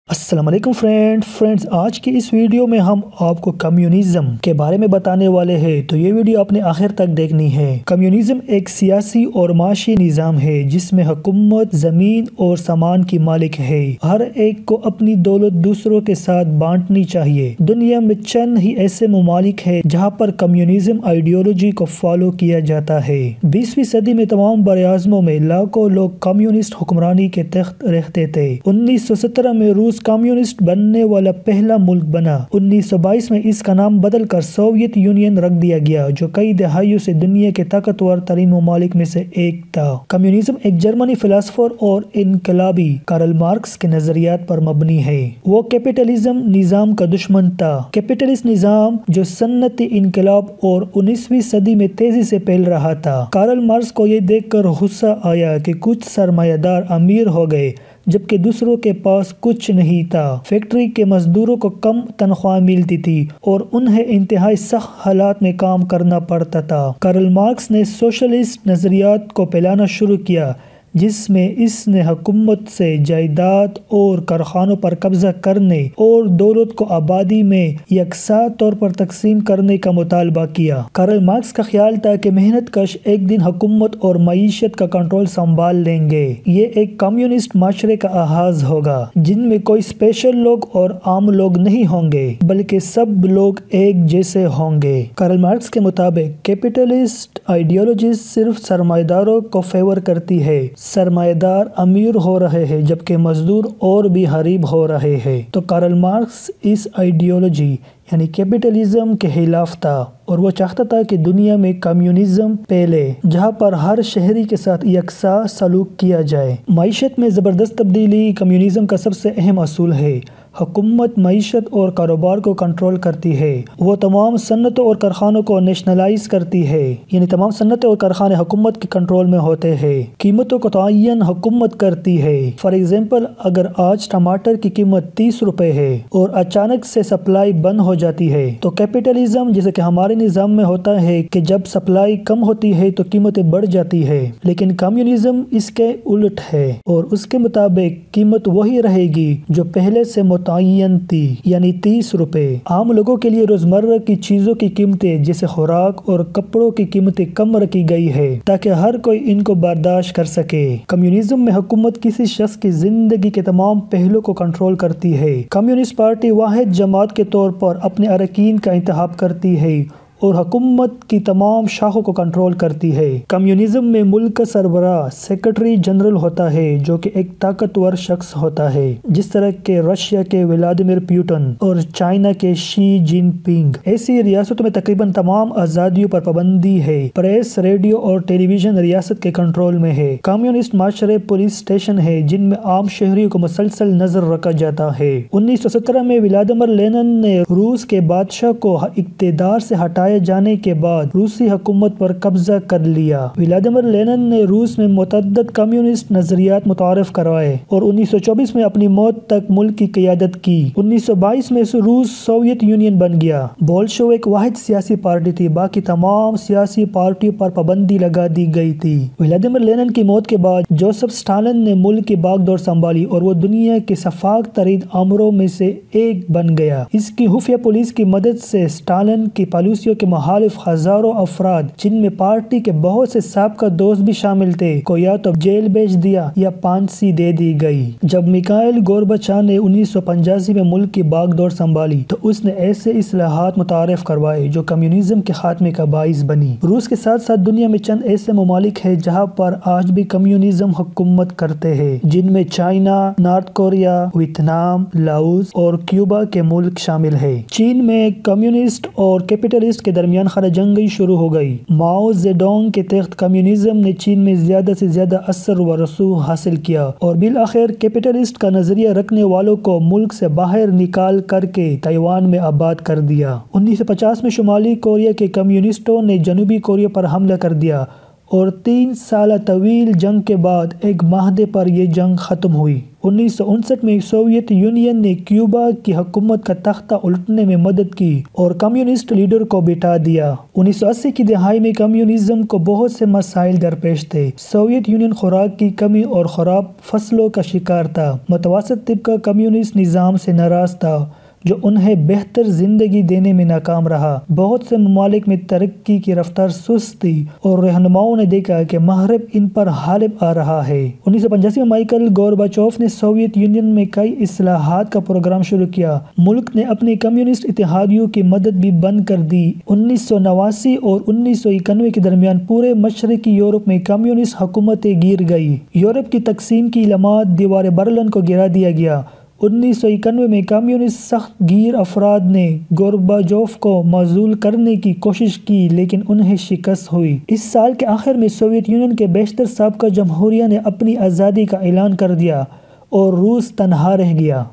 السلام علیکم فرینڈز آج کی اس ویڈیو میں ہم آپ کو کمیونزم کے بارے میں بتانے والے ہیں، تو یہ ویڈیو آپ نے آخر تک دیکھنی ہے۔ کمیونزم ایک سیاسی اور معاشی نظام ہے جس میں حکومت زمین اور سامان کی مالک ہے، ہر ایک کو اپنی دولت دوسروں کے ساتھ بانٹنی چاہیے۔ دنیا میں چند ہی ایسے ممالک ہیں جہاں پر کمیونزم آئیڈیالوجی کو فالو کیا جاتا ہے۔ 20ویں صدی میں تمام براعظموں میں لاکھوں لوگ کمیونسٹ حکمرانی کے تحت رہتے تھے۔ 1917 میں روس کمیونسٹ بننے والا پہلا ملک بنا۔ 1922 میں اس کا نام بدل کر سوویت یونین رکھ دیا گیا، جو کئی دہائیوں سے دنیا کے طاقتور ترین ممالک میں سے ایک تھا۔ کمیونزم ایک جرمنی فلسفر اور انقلابی کارل مارکس کے نظریات پر مبنی ہے۔ وہ کیپٹلزم نظام کا دشمن تھا۔ کیپٹلسٹ نظام جو صنعتی انقلاب اور 19ویں صدی میں تیزی سے پھیل رہا تھا۔ کارل مارکس کو یہ دیکھ کر غصہ آیا کہ کچھ سرمایہ دار امیر ہو گئے جبکہ دوسروں کے پاس کچھ نہیں تھا۔ فیکٹری کے مزدوروں کو کم تنخواہ ملتی تھی اور انہیں انتہائی سخت حالات میں کام کرنا پڑتا تھا۔ کارل مارکس نے سوشلسٹ نظریات کو پھیلانا شروع کیا، جس میں اس نے حکومت سے جائیداد اور کارخانوں پر قبضہ کرنے اور دولت کو آبادی میں یکساں طور پر تقسیم کرنے کا مطالبہ کیا۔ کارل مارکس کا خیال تھا کہ محنت کش ایک دن حکومت اور معیشت کا کنٹرول سنبھال لیں گے۔ یہ ایک کمیونسٹ معاشرے کا آغاز ہوگا جن میں کوئی اسپیشل لوگ اور عام لوگ نہیں ہوں گے بلکہ سب لوگ ایک جیسے ہوں گے۔ کارل مارکس کے مطابق کیپٹلسٹ آئیڈیالوجی صرف سرمایہ داروں کو فیور کرتی ہے۔ سرمایہ دار امیر ہو رہے ہیں جبکہ مزدور اور بھی غریب ہو رہے ہیں۔ تو کارل مارکس اس آئیڈیالوجی یعنی کیپٹلزم کے خلاف تھا اور وہ چاہتا تھا کہ دنیا میں کمیونزم پھیلے جہاں پر ہر شہری کے ساتھ یکساں سلوک کیا جائے۔ معیشت میں زبردست تبدیلی کمیونزم کا سب سے اہم اصول ہے۔ حکومت معیشت اور کاروبار کو کنٹرول کرتی ہے۔ وہ تمام صنعتوں اور کارخانوں کو نیشنلائز کرتی ہے، یعنی تمام صنعتیں اور کارخانے حکومت کے کنٹرول میں ہوتے ہیں۔ قیمتوں کو تعین حکومت کرتی ہے۔ فار ایگزامپل، اگر آج ٹماٹر کی قیمت 30 روپے ہے اور اچانک سے سپلائی بند ہو جاتی ہے تو کیپٹلزم جیسے کہ ہمارے نظام میں ہوتا ہے کہ جب سپلائی کم ہوتی ہے تو قیمتیں بڑھ جاتی ہے، لیکن کمیونزم اس کے الٹ ہے اور اس کے مطابق قیمت وہی رہے گی جو پہلے سے متعین تھی، یعنی 30 روپے۔ عام لوگوں کے لیے روزمرہ کی چیزوں کی قیمتیں جیسے خوراک اور کپڑوں کی قیمتیں کم رکھی گئی ہے تاکہ ہر کوئی ان کو برداشت کر سکے۔ کمیونزم میں حکومت کسی شخص کی زندگی کے تمام پہلوؤں کو کنٹرول کرتی ہے۔ کمیونسٹ پارٹی واحد جماعت کے طور پر اپنے اراکین کا انتخاب کرتی ہے اور حکومت کی تمام شاخوں کو کنٹرول کرتی ہے۔ کمیونزم میں ملک کا سربراہ سیکرٹری جنرل ہوتا ہے جو کہ ایک طاقتور شخص ہوتا ہے، جس طرح کہ رشیا کے ولادیمیر پوٹن اور چائنا کے شی جن پنگ۔ ایسی ریاستوں میں تقریباً تمام آزادیوں پر پابندی ہے۔ پریس، ریڈیو اور ٹیلی ویژن ریاست کے کنٹرول میں ہے۔ کمیونسٹ معاشرے پولیس اسٹیشن ہے جن میں عام شہریوں کو مسلسل نظر رکھا جاتا ہے۔ 1917 میں ولادیمیر لینن نے روس کے بادشاہ کو اقتدار سے ہٹائے جانے کے بعد روسی حکومت پر قبضہ کر لیا۔ ولادیمیر لینن نے روس میں متعدد کمیونسٹ نظریات متعارف کروائے اور 1924 میں اپنی موت تک ملک کی قیادت کی۔ 1922 میں روس سوویت یونین بن گیا۔ بولشوک واحد سیاسی پارٹی تھی، باقی تمام سیاسی پارٹیوں پر پابندی لگا دی گئی تھی۔ ولادیمیر لینن کی موت کے بعد جوزف اسٹالن نے ملک کی باغ ڈور سنبھالی اور وہ دنیا کے شفاق ترین آمروں میں سے ایک بن گیا۔ اس کی خفیہ پولیس کی مدد سے اسٹالن کی پالیسیوں کے مخالف ہزاروں افراد، جن میں پارٹی کے بہت سے سابقہ دوست بھی شامل تھے، کو یا تو جیل بھیج دیا یا پھانسی دے دی گئی۔ جب میخائیل گورباچیو نے 1985 میں ملک کی باغ ڈور سنبھالی تو اس نے ایسے اصلاحات متعارف کروائے جو کمیونزم کے خاتمے کا باعث بنی۔ روس کے ساتھ ساتھ دنیا میں چند ایسے ممالک ہیں جہاں پر آج بھی کمیونزم حکومت کرتے ہیں، جن میں China, north Korea, Vietnam, Laos اور کیوبا کے ملک شامل ہیں۔ چین میں کمیونسٹ اور کیپٹلسٹ کے درمیان خانہ جنگی شروع ہو گئی۔ ماؤ زیڈونگ کے تحت کمیونزم نے چین میں زیادہ سے زیادہ اثر و رسوخ حاصل کیا اور بالآخر کیپٹلسٹ کا نظریہ رکھنے والوں کو ملک سے باہر نکال کر کے تائیوان میں آباد کر دیا۔ 1950 میں شمالی کوریا کے کمیونسٹوں نے جنوبی کوریا پر حملہ کر دیا اور 3 سالہ طویل جنگ کے بعد ایک معاہدے پر یہ جنگ ختم ہوئی۔ 1959 میں سوویت یونین نے کیوبا کی حکومت کا تختہ الٹنے میں مدد کی اور کمیونسٹ لیڈر کو بٹھا دیا۔ 1980 کی دہائی میں کمیونزم کو بہت سے مسائل درپیش تھے۔ سوویت یونین خوراک کی کمی اور خراب فصلوں کا شکار تھا۔ متوسط طبقہ کمیونسٹ نظام سے ناراض تھا جو انہیں بہتر زندگی دینے میں ناکام رہا۔ بہت سے ممالک میں ترقی کی رفتار سست تھی اور رہنماؤں نے دیکھا کہ مغرب ان پر غالب آ رہا ہے۔ 1985 میں مائیکل گورباچوف نے سوویت یونین میں کئی اصلاحات کا پروگرام شروع کیا۔ ملک نے اپنے کمیونسٹ اتحادیوں کی مدد بھی بند کر دی۔ 1989 اور 1991 کے درمیان پورے مشرقی یورپ میں کمیونسٹ حکومتیں گر گئی۔ یورپ کی تقسیم کی علامات دیوار برلن کو گرا دیا گیا۔ 1991 میں کمیونسٹ سخت گیر افراد نے گورباچوف کو معزول کرنے کی کوشش کی لیکن انہیں شکست ہوئی۔ اس سال کے آخر میں سوویت یونین کے بیشتر سابقہ جمہوریہ نے اپنی آزادی کا اعلان کر دیا اور روس تنہا رہ گیا۔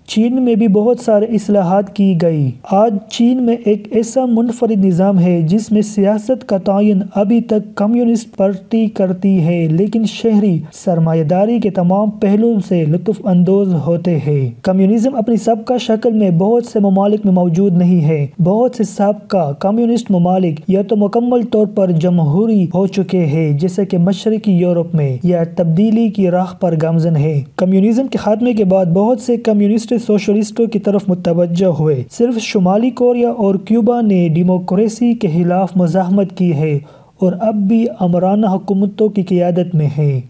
چین میں بھی بہت سارے اصلاحات کی گئی۔ آج چین میں ایک ایسا منفرد نظام ہے جس میں سیاست کا تعین ابھی تک کمیونسٹ پارٹی کرتی ہے لیکن شہری سرمایہ داری کے تمام پہلوؤں سے لطف اندوز ہوتے ہیں۔ کمیونزم اپنی سابقہ شکل میں بہت سے ممالک میں موجود نہیں ہے۔ بہت سے سابقہ کمیونسٹ ممالک یا تو مکمل طور پر جمہوری ہو چکے ہیں جیسے کہ مشرقی یورپ میں یا تبدیلی کی راہ پر گامزن ہے۔ کمیونزم کے خاتمے کے بعد بہت سے کمیونسٹ سوشلسٹوں کی طرف متوجہ ہوئے۔ صرف شمالی کوریا اور کیوبا نے ڈیموکریسی کے خلاف مزاحمت کی ہے اور اب بھی آمرانہ حکومتوں کی قیادت میں ہے۔